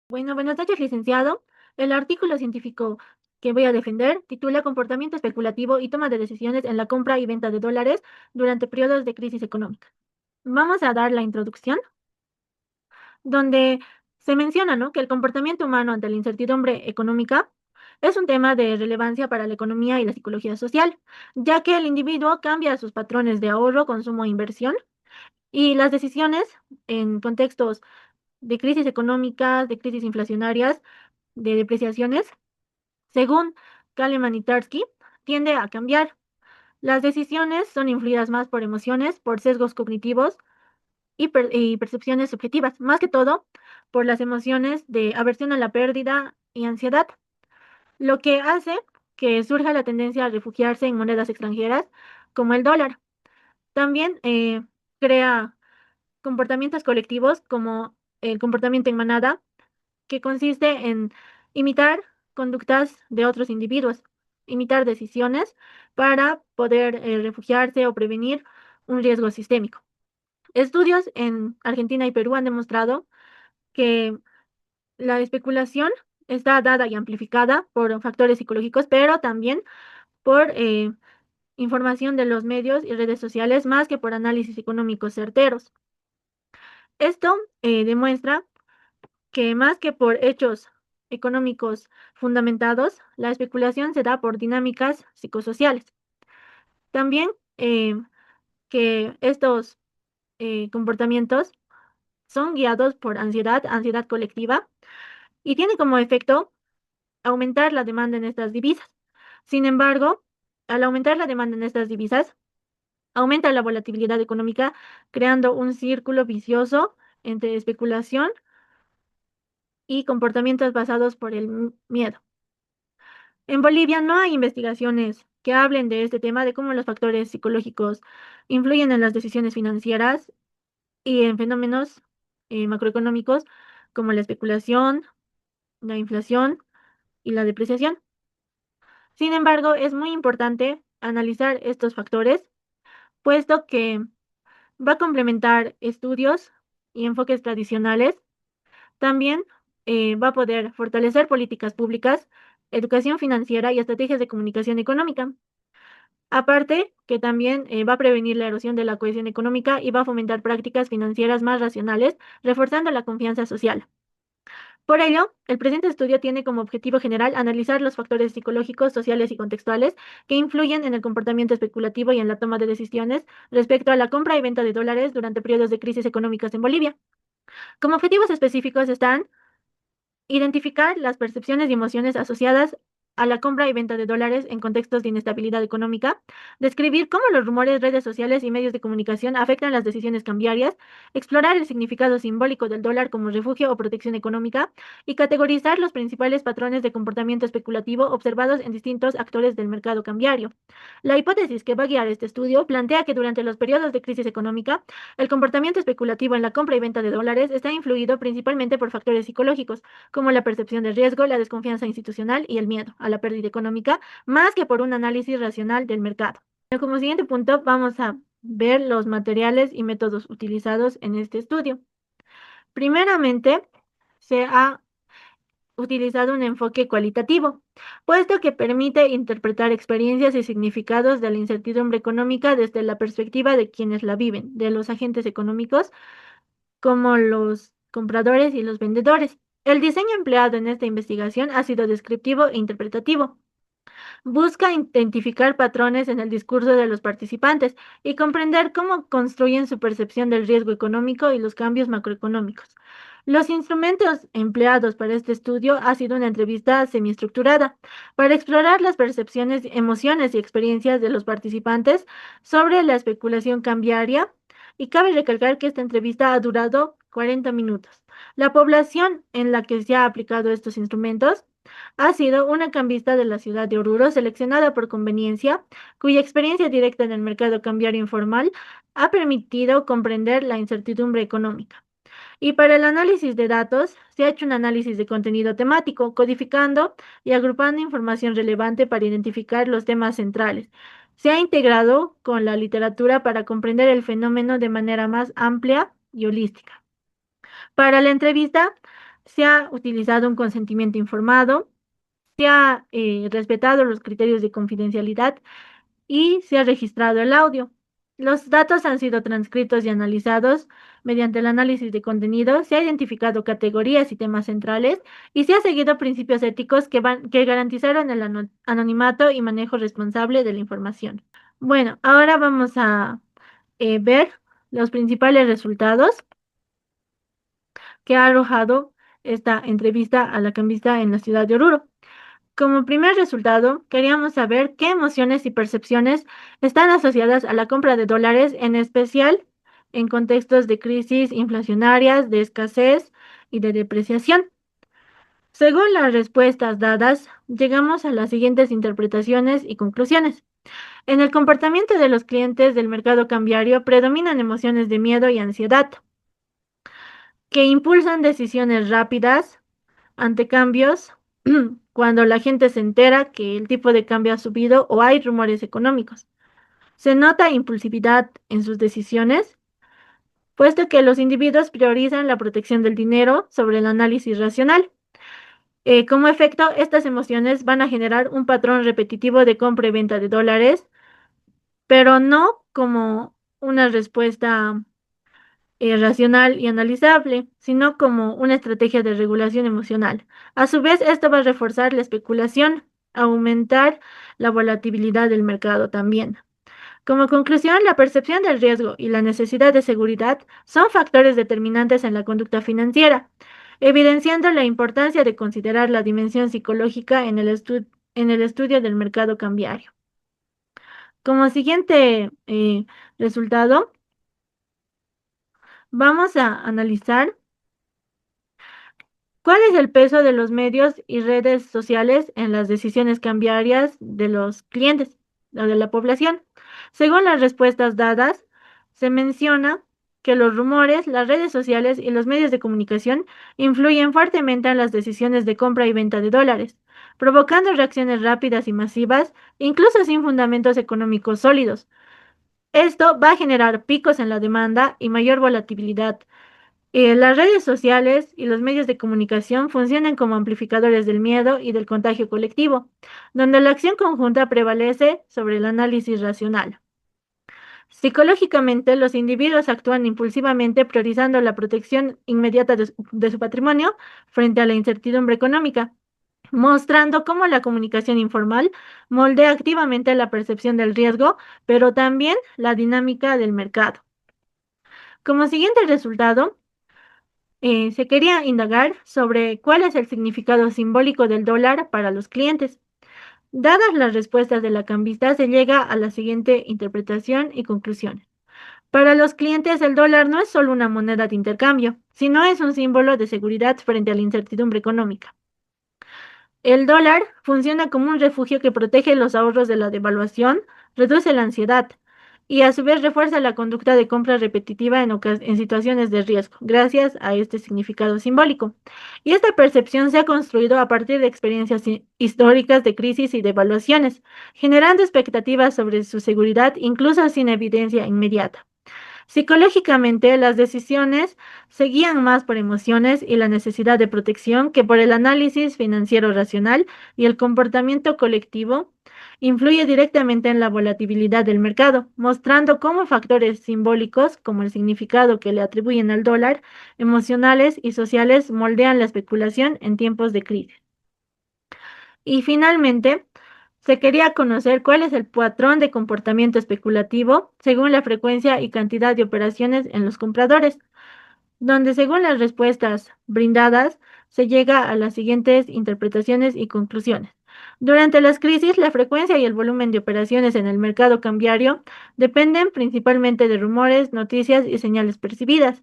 Bueno, buenas noches, licenciado. El artículo científico que voy a defender titula Comportamiento especulativo y toma de decisiones en la compra y venta de dólares durante periodos de crisis económica. Vamos a dar la introducción, donde se menciona, ¿no?, que el comportamiento humano ante la incertidumbre económica es un tema de relevancia para la economía y la psicología social, ya que el individuo cambia sus patrones de ahorro, consumo e inversión, y las decisiones en contextos de crisis económicas, de crisis inflacionarias, de depreciaciones, según Kahneman y Tversky, tiende a cambiar. Las decisiones son influidas más por emociones, por sesgos cognitivos y percepciones subjetivas, más que todo por las emociones de aversión a la pérdida y ansiedad, lo que hace que surja la tendencia a refugiarse en monedas extranjeras como el dólar. También crea comportamientos colectivos como el comportamiento en manada, que consiste en imitar conductas de otros individuos, imitar decisiones para poder refugiarse o prevenir un riesgo sistémico. Estudios en Argentina y Perú han demostrado que la especulación está dada y amplificada por factores psicológicos, pero también por información de los medios y redes sociales, más que por análisis económicos certeros. Esto demuestra que más que por hechos económicos fundamentados, la especulación se da por dinámicas psicosociales. También eh, que estos comportamientos son guiados por ansiedad, ansiedad colectiva, y tiene como efecto aumentar la demanda en estas divisas. Sin embargo, al aumentar la demanda en estas divisas, aumenta la volatilidad económica, creando un círculo vicioso entre especulación y comportamientos basados por el miedo. En Bolivia no hay investigaciones que hablen de este tema, de cómo los factores psicológicos influyen en las decisiones financieras y en fenómenos macroeconómicos como la especulación, la inflación y la depreciación. Sin embargo, es muy importante analizar estos factores, puesto que va a complementar estudios y enfoques tradicionales. También va a poder fortalecer políticas públicas, educación financiera y estrategias de comunicación económica. Aparte, que también va a prevenir la erosión de la cohesión económica y va a fomentar prácticas financieras más racionales, reforzando la confianza social. Por ello, el presente estudio tiene como objetivo general analizar los factores psicológicos, sociales y contextuales que influyen en el comportamiento especulativo y en la toma de decisiones respecto a la compra y venta de dólares durante periodos de crisis económicas en Bolivia. Como objetivos específicos están identificar las percepciones y emociones asociadas a la compra y venta de dólares en contextos de inestabilidad económica, describir cómo los rumores, redes sociales y medios de comunicación afectan las decisiones cambiarias, explorar el significado simbólico del dólar como refugio o protección económica y categorizar los principales patrones de comportamiento especulativo observados en distintos actores del mercado cambiario. La hipótesis que va a guiar este estudio plantea que durante los periodos de crisis económica, el comportamiento especulativo en la compra y venta de dólares está influido principalmente por factores psicológicos, como la percepción de riesgo, la desconfianza institucional y el miedo a la pérdida económica, más que por un análisis racional del mercado. Como siguiente punto, vamos a ver los materiales y métodos utilizados en este estudio. Primeramente, se ha utilizado un enfoque cualitativo, puesto que permite interpretar experiencias y significados de la incertidumbre económica desde la perspectiva de quienes la viven, de los agentes económicos, como los compradores y los vendedores. El diseño empleado en esta investigación ha sido descriptivo e interpretativo. Busca identificar patrones en el discurso de los participantes y comprender cómo construyen su percepción del riesgo económico y los cambios macroeconómicos. Los instrumentos empleados para este estudio ha sido una entrevista semiestructurada para explorar las percepciones, emociones y experiencias de los participantes sobre la especulación cambiaria, y cabe recalcar que esta entrevista ha durado 40 minutos. La población en la que se ha aplicado estos instrumentos ha sido una cambista de la ciudad de Oruro, seleccionada por conveniencia, cuya experiencia directa en el mercado cambiario informal ha permitido comprender la incertidumbre económica. Y para el análisis de datos, se ha hecho un análisis de contenido temático, codificando y agrupando información relevante para identificar los temas centrales. Se ha integrado con la literatura para comprender el fenómeno de manera más amplia y holística. Para la entrevista, se ha utilizado un consentimiento informado, se ha respetado los criterios de confidencialidad y se ha registrado el audio. Los datos han sido transcritos y analizados mediante el análisis de contenido, se ha identificado categorías y temas centrales y se ha seguido principios éticos que garantizaron el anonimato y manejo responsable de la información. Bueno, ahora vamos a ver los principales resultados que ha arrojado esta entrevista a la cambista en la ciudad de Oruro. Como primer resultado, queríamos saber qué emociones y percepciones están asociadas a la compra de dólares, en especial en contextos de crisis inflacionarias, de escasez y de depreciación. Según las respuestas dadas, llegamos a las siguientes interpretaciones y conclusiones. En el comportamiento de los clientes del mercado cambiario predominan emociones de miedo y ansiedad, que impulsan decisiones rápidas ante cambios cuando la gente se entera que el tipo de cambio ha subido o hay rumores económicos. Se nota impulsividad en sus decisiones, puesto que los individuos priorizan la protección del dinero sobre el análisis racional. Como efecto, estas emociones van a generar un patrón repetitivo de compra y venta de dólares, pero no como una respuesta racional y analizable, sino como una estrategia de regulación emocional. A su vez, esto va a reforzar la especulación, aumentar la volatilidad del mercado también. Como conclusión, la percepción del riesgo y la necesidad de seguridad son factores determinantes en la conducta financiera, evidenciando la importancia de considerar la dimensión psicológica en el estudio del mercado cambiario. Como siguiente resultado, vamos a analizar ¿cuál es el peso de los medios y redes sociales en las decisiones cambiarias de los clientes o de la población? Según las respuestas dadas, se menciona que los rumores, las redes sociales y los medios de comunicación influyen fuertemente en las decisiones de compra y venta de dólares, provocando reacciones rápidas y masivas, incluso sin fundamentos económicos sólidos. Esto va a generar picos en la demanda y mayor volatilidad. Las redes sociales y los medios de comunicación funcionan como amplificadores del miedo y del contagio colectivo, donde la acción conjunta prevalece sobre el análisis racional. Psicológicamente, los individuos actúan impulsivamente priorizando la protección inmediata de su patrimonio frente a la incertidumbre económica, mostrando cómo la comunicación informal moldea activamente la percepción del riesgo, pero también la dinámica del mercado. Como siguiente resultado, se quería indagar sobre cuál es el significado simbólico del dólar para los clientes. Dadas las respuestas de la cambista, se llega a la siguiente interpretación y conclusión. Para los clientes, el dólar no es solo una moneda de intercambio, sino es un símbolo de seguridad frente a la incertidumbre económica. El dólar funciona como un refugio que protege los ahorros de la devaluación, reduce la ansiedad y a su vez refuerza la conducta de compra repetitiva en situaciones de riesgo, gracias a este significado simbólico. Y esta percepción se ha construido a partir de experiencias históricas de crisis y devaluaciones, generando expectativas sobre su seguridad incluso sin evidencia inmediata. Psicológicamente, las decisiones se guían más por emociones y la necesidad de protección que por el análisis financiero racional, y el comportamiento colectivo influye directamente en la volatilidad del mercado, mostrando cómo factores simbólicos, como el significado que le atribuyen al dólar, emocionales y sociales moldean la especulación en tiempos de crisis. Y finalmente, se quería conocer cuál es el patrón de comportamiento especulativo según la frecuencia y cantidad de operaciones en los compradores, donde según las respuestas brindadas se llega a las siguientes interpretaciones y conclusiones. Durante las crisis, la frecuencia y el volumen de operaciones en el mercado cambiario dependen principalmente de rumores, noticias y señales percibidas.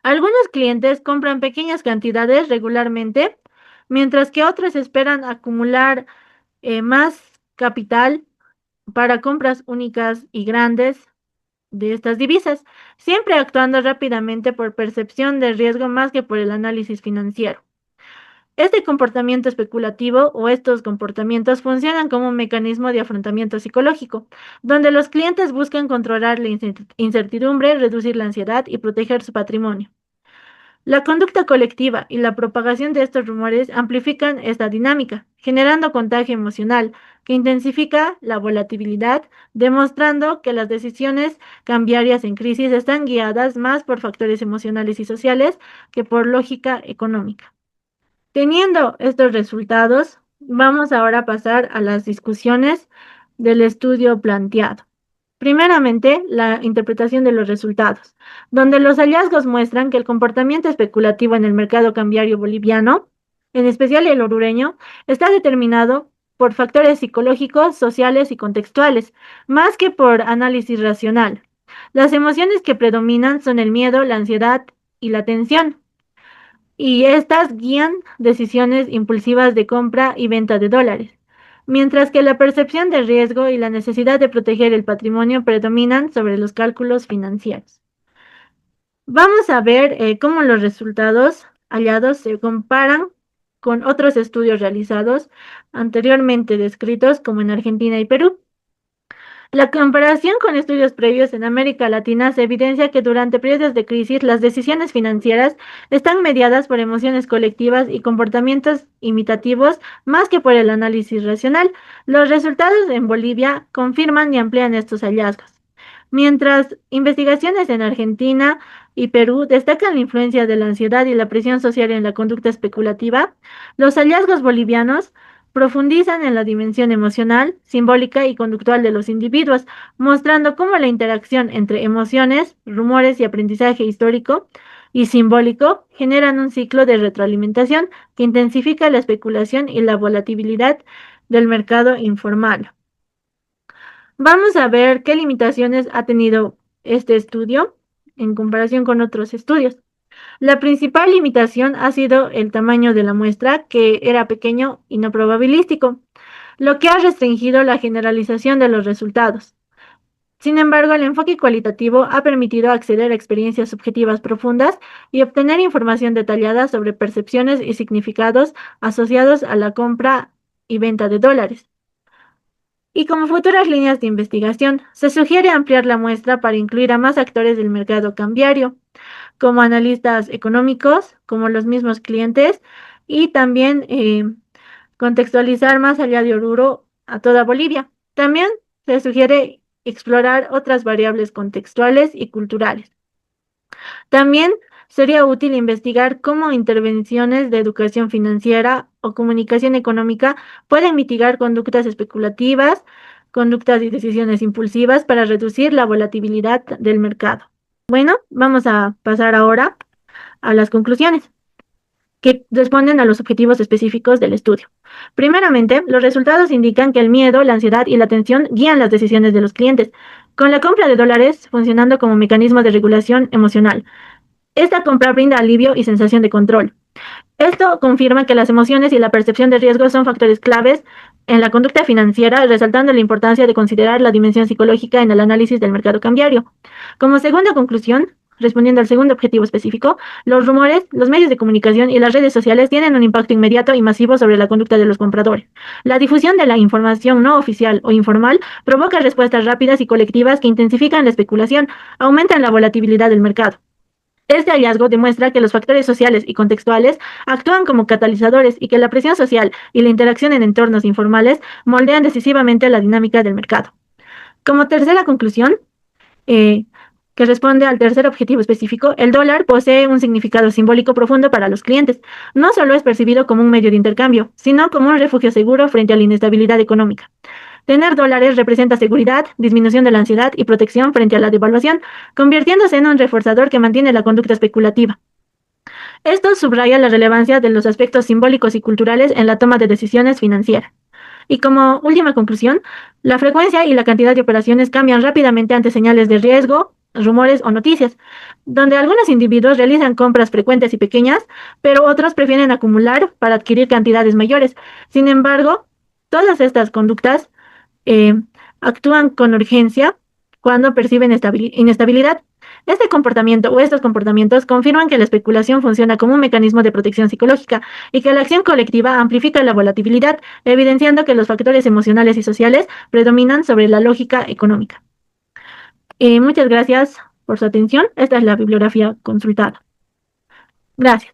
Algunos clientes compran pequeñas cantidades regularmente, mientras que otros esperan acumular más capital para compras únicas y grandes de estas divisas, siempre actuando rápidamente por percepción de riesgo más que por el análisis financiero. Este comportamiento especulativo o estos comportamientos funcionan como un mecanismo de afrontamiento psicológico, donde los clientes buscan controlar la incertidumbre, reducir la ansiedad y proteger su patrimonio. La conducta colectiva y la propagación de estos rumores amplifican esta dinámica, generando contagio emocional que intensifica la volatilidad, demostrando que las decisiones cambiarias en crisis están guiadas más por factores emocionales y sociales que por lógica económica. Teniendo estos resultados, vamos ahora a pasar a las discusiones del estudio planteado. Primeramente, la interpretación de los resultados, donde los hallazgos muestran que el comportamiento especulativo en el mercado cambiario boliviano, en especial el orureño, está determinado por factores psicológicos, sociales y contextuales, más que por análisis racional. Las emociones que predominan son el miedo, la ansiedad y la tensión, y estas guían decisiones impulsivas de compra y venta de dólares, mientras que la percepción de riesgo y la necesidad de proteger el patrimonio predominan sobre los cálculos financieros. Vamos a ver cómo los resultados hallados se comparan con otros estudios realizados anteriormente descritos como en Argentina y Perú. La comparación con estudios previos en América Latina se evidencia que durante periodos de crisis las decisiones financieras están mediadas por emociones colectivas y comportamientos imitativos más que por el análisis racional. Los resultados en Bolivia confirman y amplían estos hallazgos. Mientras investigaciones en Argentina y Perú destacan la influencia de la ansiedad y la presión social en la conducta especulativa, los hallazgos bolivianos profundizan en la dimensión emocional, simbólica y conductual de los individuos, mostrando cómo la interacción entre emociones, rumores y aprendizaje histórico y simbólico generan un ciclo de retroalimentación que intensifica la especulación y la volatilidad del mercado informal. Vamos a ver qué limitaciones ha tenido este estudio en comparación con otros estudios. La principal limitación ha sido el tamaño de la muestra, que era pequeño y no probabilístico, lo que ha restringido la generalización de los resultados. Sin embargo, el enfoque cualitativo ha permitido acceder a experiencias subjetivas profundas y obtener información detallada sobre percepciones y significados asociados a la compra y venta de dólares. Y como futuras líneas de investigación, se sugiere ampliar la muestra para incluir a más actores del mercado cambiario, como analistas económicos, como los mismos clientes, y también contextualizar más allá de Oruro a toda Bolivia. También se sugiere explorar otras variables contextuales y culturales. También sería útil investigar cómo intervenciones de educación financiera o comunicación económica pueden mitigar conductas especulativas, conductas y decisiones impulsivas para reducir la volatilidad del mercado. Bueno, vamos a pasar ahora a las conclusiones que responden a los objetivos específicos del estudio. Primeramente, los resultados indican que el miedo, la ansiedad y la tensión guían las decisiones de los clientes, con la compra de dólares funcionando como mecanismo de regulación emocional. Esta compra brinda alivio y sensación de control. Esto confirma que las emociones y la percepción de riesgo son factores claves en la conducta financiera, resaltando la importancia de considerar la dimensión psicológica en el análisis del mercado cambiario. Como segunda conclusión, respondiendo al segundo objetivo específico, los rumores, los medios de comunicación y las redes sociales tienen un impacto inmediato y masivo sobre la conducta de los compradores. La difusión de la información no oficial o informal provoca respuestas rápidas y colectivas que intensifican la especulación, aumentan la volatilidad del mercado. Este hallazgo demuestra que los factores sociales y contextuales actúan como catalizadores y que la presión social y la interacción en entornos informales moldean decisivamente la dinámica del mercado. Como tercera conclusión, que responde al tercer objetivo específico, el dólar posee un significado simbólico profundo para los clientes. No solo es percibido como un medio de intercambio, sino como un refugio seguro frente a la inestabilidad económica. Tener dólares representa seguridad, disminución de la ansiedad y protección frente a la devaluación, convirtiéndose en un reforzador que mantiene la conducta especulativa. Esto subraya la relevancia de los aspectos simbólicos y culturales en la toma de decisiones financieras. Y como última conclusión, la frecuencia y la cantidad de operaciones cambian rápidamente ante señales de riesgo, rumores o noticias, donde algunos individuos realizan compras frecuentes y pequeñas, pero otros prefieren acumular para adquirir cantidades mayores. Sin embargo, todas estas conductas eh, actúan con urgencia cuando perciben inestabilidad. Este comportamiento o estos comportamientos confirman que la especulación funciona como un mecanismo de protección psicológica y que la acción colectiva amplifica la volatilidad, evidenciando que los factores emocionales y sociales predominan sobre la lógica económica. Muchas gracias por su atención. Esta es la bibliografía consultada. Gracias.